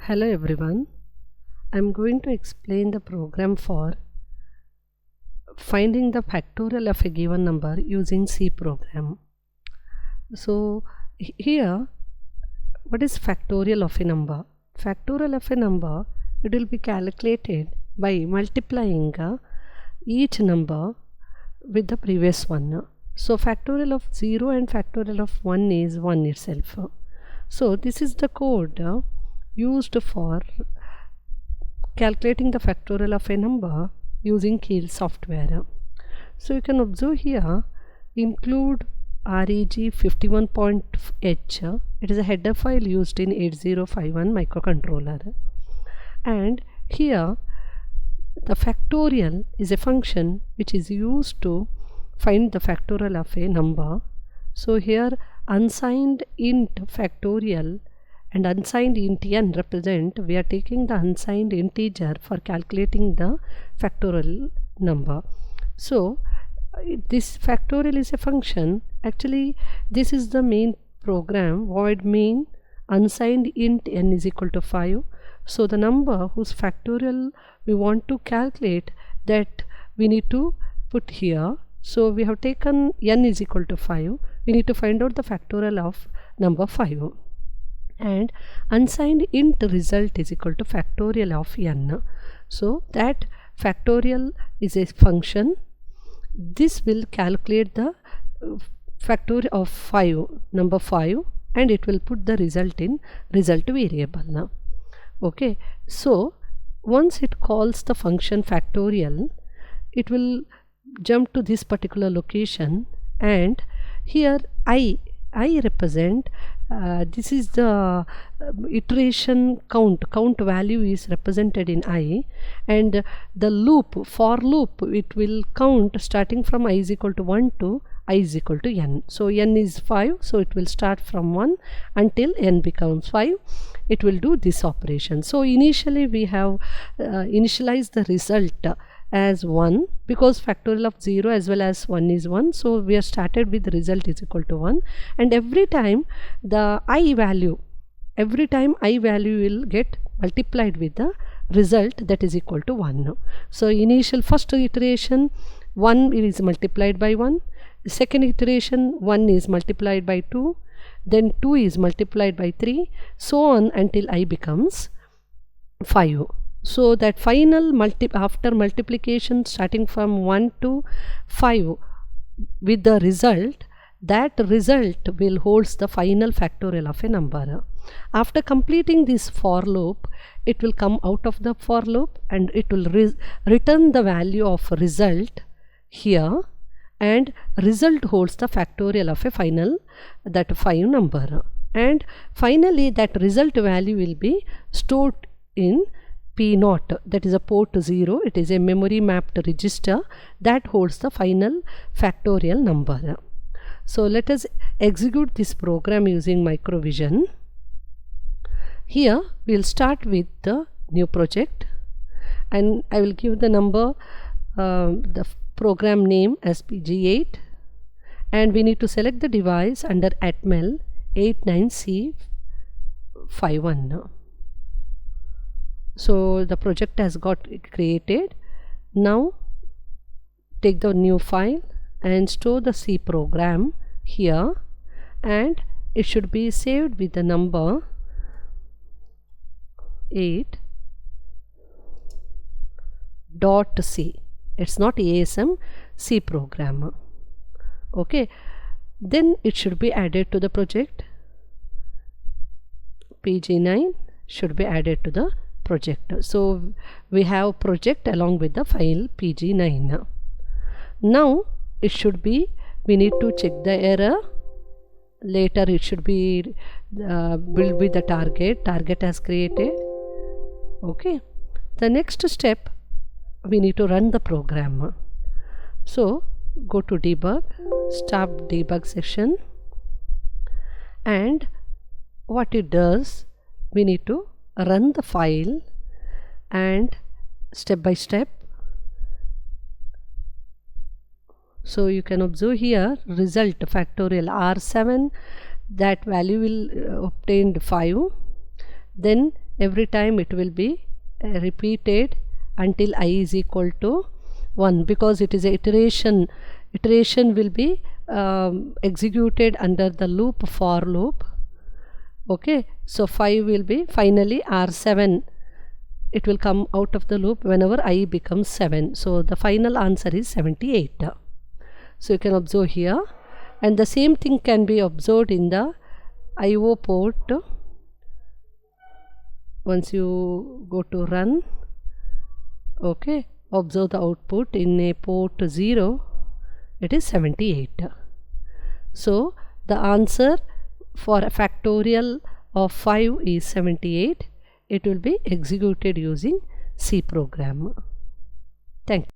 Hello everyone, I'm going to explain the program for finding the factorial of a given number using C program. So here, what is factorial of a number? Factorial of a number, it will be calculated by multiplying each number with the previous one. So factorial of 0 and factorial of 1 is 1 itself. So this is the code used for calculating the factorial of a number using Keil software. So you can observe here, include reg51.h. It is a header file used in 8051 microcontroller. And here the factorial is a function which is used to find the factorial of a number. So here unsigned int factorial and unsigned int n represent, we are taking the unsigned integer for calculating the factorial number. So this factorial is a function. Actually this is the main program, void main unsigned int n is equal to 5. So the number whose factorial we want to calculate, that we need to put here. So we have taken n is equal to 5. We need to find out the factorial of number 5. And unsigned int result is equal to factorial of n. So that factorial is a function. This will calculate the factorial of 5, number 5, and it will put the result in result variable. Okay, so once it calls the function factorial, it will jump to this particular location, and here I represent this is the iteration count value is represented in I, and the loop, for loop, it will count starting from I is equal to 1 to I is equal to n. So n is 5, so it will start from 1 until n becomes 5. It will do this operation. So initially we have initialized the result as 1, because factorial of 0 as well as 1 is 1, so we are started with the result is equal to 1, and every time the I value will get multiplied with the result that is equal to 1. So initial first iteration 1 is multiplied by 1, second iteration 1 is multiplied by 2, then 2 is multiplied by 3, so on until I becomes 5. So that final after multiplication starting from 1 to 5 with the result, that result will holds the final factorial of a number. After completing this for loop, it will come out of the for loop and it will return the value of result here, and result holds the factorial of a final, that 5 number, and finally that result value will be stored in P0, that is a port 0. It is a memory mapped register that holds the final factorial number. So let us execute this program using Microvision. Here we will start with the new project, and I will give the number, the program name as PG8, and we need to select the device under Atmel 89C51. So the project has got created. Now take the new file and store the C program here, and it should be saved with the number 8.c. It's not ASM, C program. Okay, then it should be added to the project. PG9 should be added to the project. So we have project along with the file PG9. Now it should be, we need to check the error. Later it should be built with the target as created. Okay, the next step, we need to run the program. So go to debug, start debug session, and what it does, we need to run the file, and step by step. So you can observe here result factorial R7, that value will obtained 5. Then every time it will be repeated until I is equal to 1, because it is a iteration will be executed under the loop, for loop. Okay, so 5 will be finally R7, it will come out of the loop whenever I becomes 7. So the final answer is 78. So you can observe here, and the same thing can be observed in the IO port. Once you go to run, okay, observe the output in a port 0, it is 78. So the answer for a factorial of 5 is 78. It will be executed using C program. Thank you.